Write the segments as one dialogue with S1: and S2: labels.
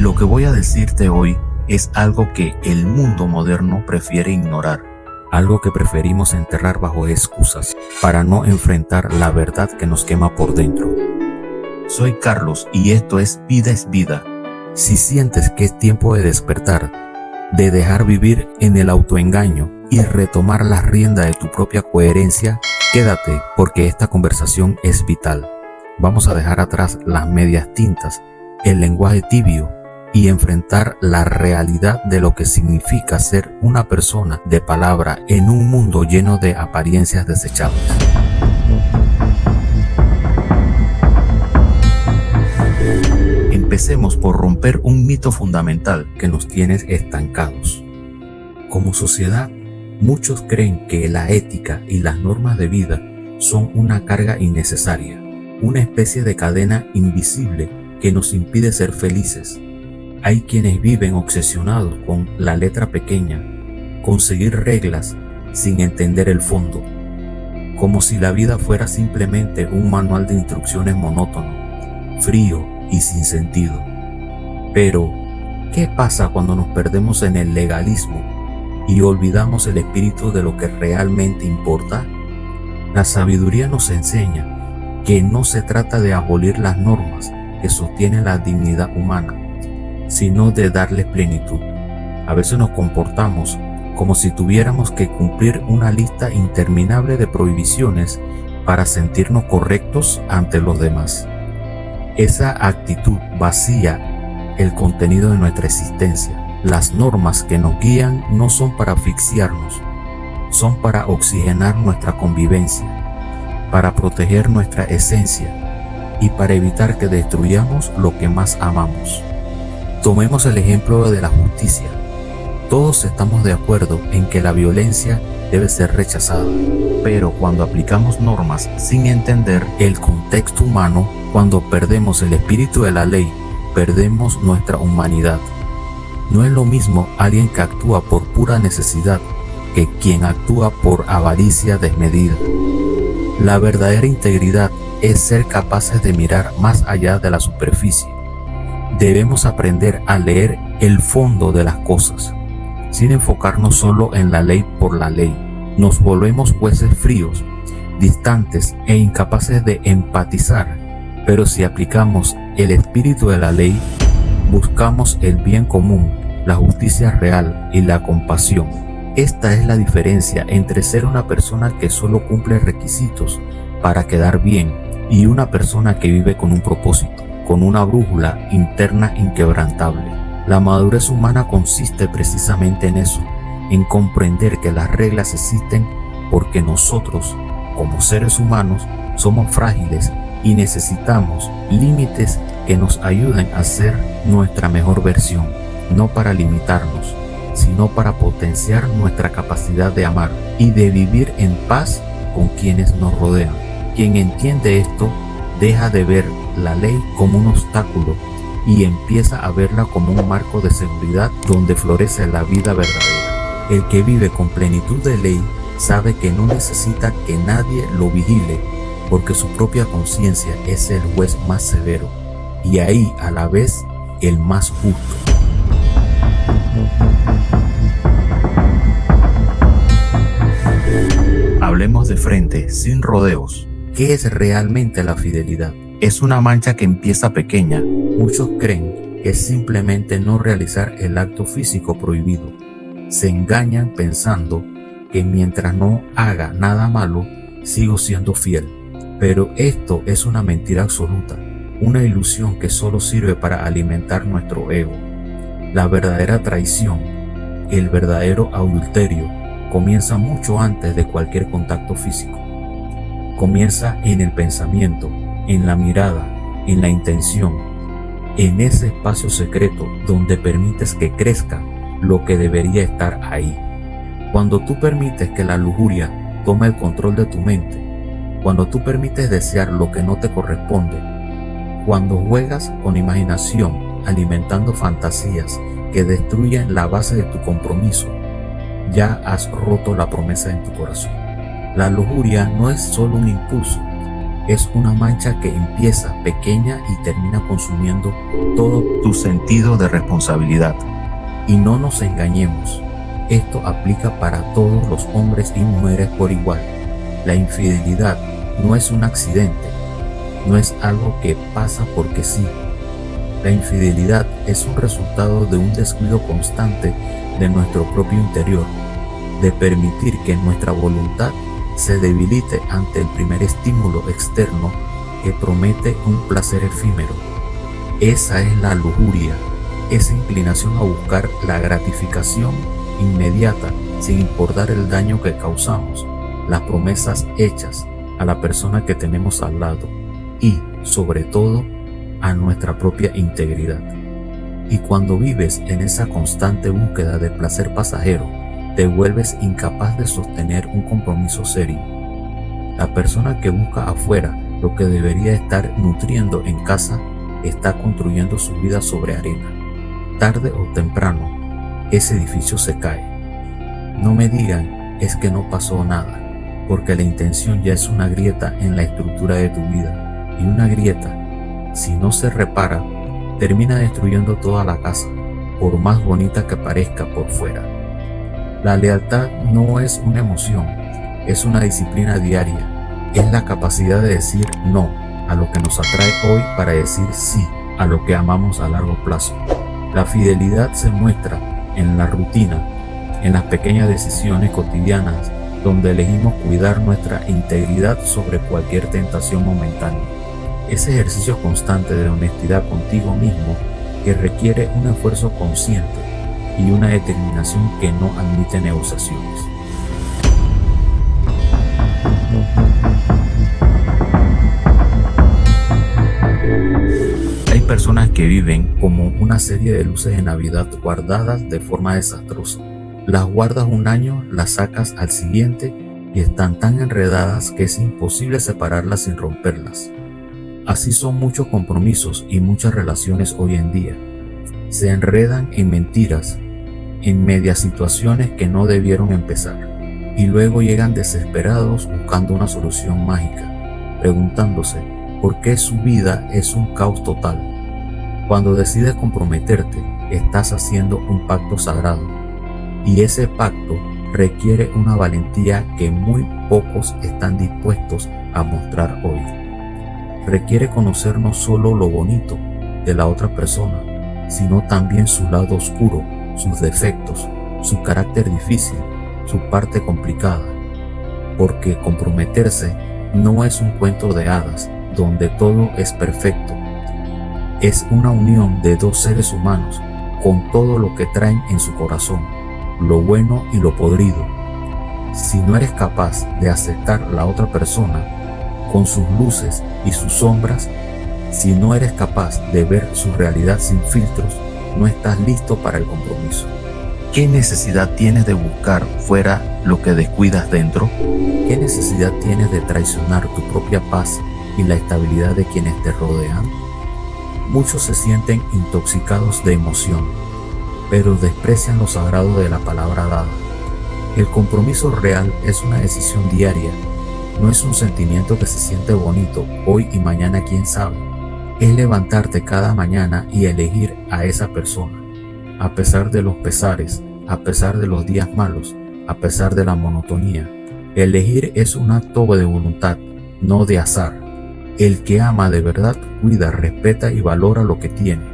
S1: lo que voy a decirte hoy es algo que el mundo moderno prefiere ignorar, algo que preferimos enterrar bajo excusas para no enfrentar la verdad que nos quema por dentro. Soy Carlos y esto es Vida es Vida. Si sientes que es tiempo de despertar, de dejar vivir en el autoengaño y retomar la rienda de tu propia coherencia, quédate porque esta conversación es vital. Vamos a dejar atrás las medias tintas, el lenguaje tibio y enfrentar la realidad de lo que significa ser una persona de palabra en un mundo lleno de apariencias desechables. Empecemos por romper un mito fundamental que nos tiene estancados. Como sociedad, muchos creen que la ética y las normas de vida son una carga innecesaria, una especie de cadena invisible que nos impide ser felices. Hay quienes viven obsesionados con la letra pequeña, con seguir reglas sin entender el fondo, como si la vida fuera simplemente un manual de instrucciones monótono, frío y sin sentido. Pero, ¿qué pasa cuando nos perdemos en el legalismo y olvidamos el espíritu de lo que realmente importa? La sabiduría nos enseña que no se trata de abolir las normas que sostienen la dignidad humana, sino de darles plenitud. A veces nos comportamos como si tuviéramos que cumplir una lista interminable de prohibiciones para sentirnos correctos ante los demás. Esa actitud vacía el contenido de nuestra existencia. Las normas que nos guían no son para asfixiarnos, son para oxigenar nuestra convivencia, para proteger nuestra esencia y para evitar que destruyamos lo que más amamos. Tomemos el ejemplo de la justicia. Todos estamos de acuerdo en que la violencia debe ser rechazada, pero cuando aplicamos normas sin entender el contexto humano, cuando perdemos el espíritu de la ley, perdemos nuestra humanidad. No es lo mismo alguien que actúa por pura necesidad que quien actúa por avaricia desmedida. La verdadera integridad es ser capaces de mirar más allá de la superficie. Debemos aprender a leer el fondo de las cosas, sin enfocarnos solo en la ley por la ley. Nos volvemos jueces fríos, distantes e incapaces de empatizar. Pero si aplicamos el espíritu de la ley, buscamos el bien común, la justicia real y la compasión. Esta es la diferencia entre ser una persona que solo cumple requisitos para quedar bien y una persona que vive con un propósito, con una brújula interna inquebrantable. La madurez humana consiste precisamente en eso, en comprender que las reglas existen porque nosotros, como seres humanos, somos frágiles y necesitamos límites que nos ayuden a ser nuestra mejor versión, no para limitarnos, sino para potenciar nuestra capacidad de amar y de vivir en paz con quienes nos rodean. Quien entiende esto deja de ver la ley como un obstáculo y empieza a verla como un marco de seguridad donde florece la vida verdadera. El que vive con plenitud de ley sabe que no necesita que nadie lo vigile, porque su propia conciencia es el juez más severo y ahí a la vez el más justo. Hablemos de frente, sin rodeos. ¿Qué es realmente la fidelidad? Es una mancha que empieza pequeña. Muchos creen que es simplemente no realizar el acto físico prohibido. Se engañan pensando que mientras no haga nada malo, sigo siendo fiel. Pero esto es una mentira absoluta, una ilusión que solo sirve para alimentar nuestro ego. La verdadera traición, el verdadero adulterio, comienza mucho antes de cualquier contacto físico. Comienza en el pensamiento, en la mirada, en la intención, en ese espacio secreto donde permites que crezca lo que debería estar ahí. Cuando tú permites que la lujuria tome el control de tu mente, cuando tú permites desear lo que no te corresponde, cuando juegas con imaginación, alimentando fantasías que destruyen la base de tu compromiso, ya has roto la promesa en tu corazón. La lujuria no es solo un impulso, Es una mancha que empieza pequeña y termina consumiendo todo tu sentido de responsabilidad. Y no nos engañemos, esto aplica para todos los hombres y mujeres por igual. La infidelidad no es un accidente, no es algo que pasa porque sí. La infidelidad es un resultado de un descuido constante de nuestro propio interior, de permitir que nuestra voluntad se debilite ante el primer estímulo externo que promete un placer efímero. Esa es la lujuria, esa inclinación a buscar la gratificación inmediata sin importar el daño que causamos, las promesas hechas a la persona que tenemos al lado y, sobre todo, a nuestra propia integridad. Y cuando vives en esa constante búsqueda de placer pasajero, te vuelves incapaz de sostener un compromiso serio. La persona que busca afuera lo que debería estar nutriendo en casa está construyendo su vida sobre arena. Tarde o temprano, ese edificio se cae. No me digan es que no pasó nada, porque la intención ya es una grieta en la estructura de tu vida. Y una grieta, si no se repara, termina destruyendo toda la casa, por más bonita que parezca por fuera. La lealtad no es una emoción, es una disciplina diaria. Es la capacidad de decir no a lo que nos atrae hoy para decir sí a lo que amamos a largo plazo. La fidelidad se muestra en la rutina, en las pequeñas decisiones cotidianas donde elegimos cuidar nuestra integridad sobre cualquier tentación momentánea. Ese ejercicio constante de honestidad contigo mismo que requiere un esfuerzo consciente y una determinación que no admite negociaciones. Hay personas que viven como una serie de luces de Navidad guardadas de forma desastrosa. Las guardas un año, las sacas al siguiente y están tan enredadas que es imposible separarlas sin romperlas. Así son muchos compromisos y muchas relaciones hoy en día. Se enredan en mentiras, en medias situaciones que no debieron empezar, y luego llegan desesperados buscando una solución mágica, preguntándose por qué su vida es un caos total. Cuando decides comprometerte, estás haciendo un pacto sagrado, y ese pacto requiere una valentía que muy pocos están dispuestos a mostrar hoy. Requiere conocer no solo lo bonito de la otra persona, sino también su lado oscuro, sus defectos, su carácter difícil, su parte complicada. Porque comprometerse no es un cuento de hadas donde todo es perfecto. Es una unión de dos seres humanos con todo lo que traen en su corazón, lo bueno y lo podrido. Si no eres capaz de aceptar la otra persona con sus luces y sus sombras, si no eres capaz de ver su realidad sin filtros, no estás listo para el compromiso. ¿Qué necesidad tienes de buscar fuera lo que descuidas dentro? ¿Qué necesidad tienes de traicionar tu propia paz y la estabilidad de quienes te rodean? Muchos se sienten intoxicados de emoción, pero desprecian lo sagrado de la palabra dada. El compromiso real es una decisión diaria, no es un sentimiento que se siente bonito hoy y mañana quién sabe. Es levantarte cada mañana y elegir a esa persona, a pesar de los pesares, a pesar de los días malos, a pesar de la monotonía. Elegir es un acto de voluntad, no de azar. El que ama de verdad cuida, respeta y valora lo que tiene,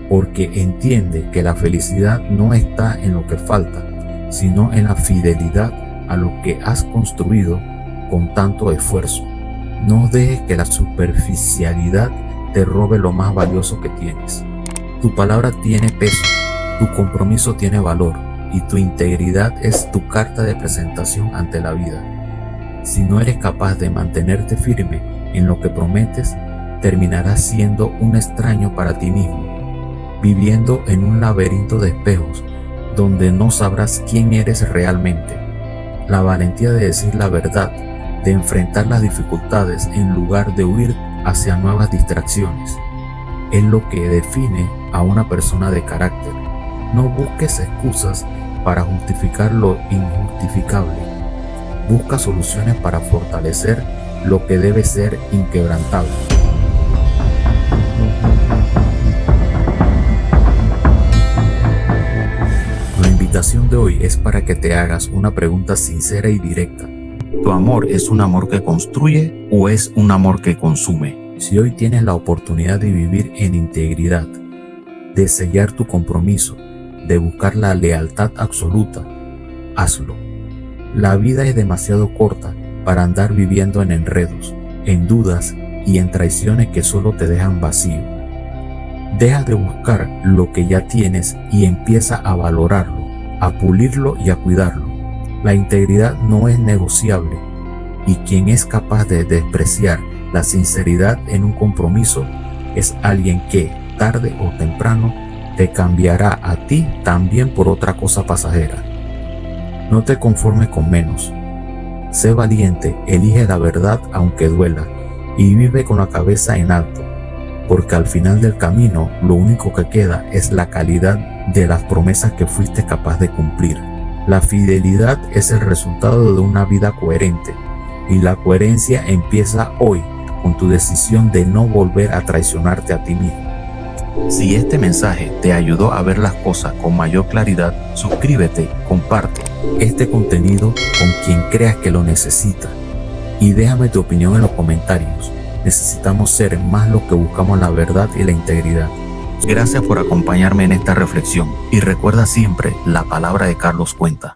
S1: porque entiende que la felicidad no está en lo que falta, sino en la fidelidad a lo que has construido con tanto esfuerzo. No dejes que la superficialidad te robe lo más valioso que tienes. Tu palabra tiene peso, tu compromiso tiene valor y tu integridad es tu carta de presentación ante la vida. Si no eres capaz de mantenerte firme en lo que prometes, terminarás siendo un extraño para ti mismo, viviendo en un laberinto de espejos donde no sabrás quién eres realmente. La valentía de decir la verdad, de enfrentar las dificultades en lugar de huir hacia nuevas distracciones, es lo que define a una persona de carácter. No busques excusas para justificar lo injustificable. Busca soluciones para fortalecer lo que debe ser inquebrantable. La invitación de hoy es para que te hagas una pregunta sincera y directa. ¿Tu amor es un amor que construye o es un amor que consume? Si hoy tienes la oportunidad de vivir en integridad, de sellar tu compromiso, de buscar la lealtad absoluta, hazlo. La vida es demasiado corta para andar viviendo en enredos, en dudas y en traiciones que solo te dejan vacío. Deja de buscar lo que ya tienes y empieza a valorarlo, a pulirlo y a cuidarlo. La integridad no es negociable y quien es capaz de despreciar la sinceridad en un compromiso es alguien que, tarde o temprano, te cambiará a ti también por otra cosa pasajera. No te conformes con menos. Sé valiente, elige la verdad aunque duela y vive con la cabeza en alto, porque al final del camino lo único que queda es la calidad de las promesas que fuiste capaz de cumplir. La fidelidad es el resultado de una vida coherente y la coherencia empieza hoy con tu decisión de no volver a traicionarte a ti mismo. Si este mensaje te ayudó a ver las cosas con mayor claridad, suscríbete, comparte este contenido con quien creas que lo necesita y déjame tu opinión en los comentarios. Necesitamos ser más los que buscamos la verdad y la integridad. Gracias por acompañarme en esta reflexión y recuerda siempre, la palabra de Carlos cuenta.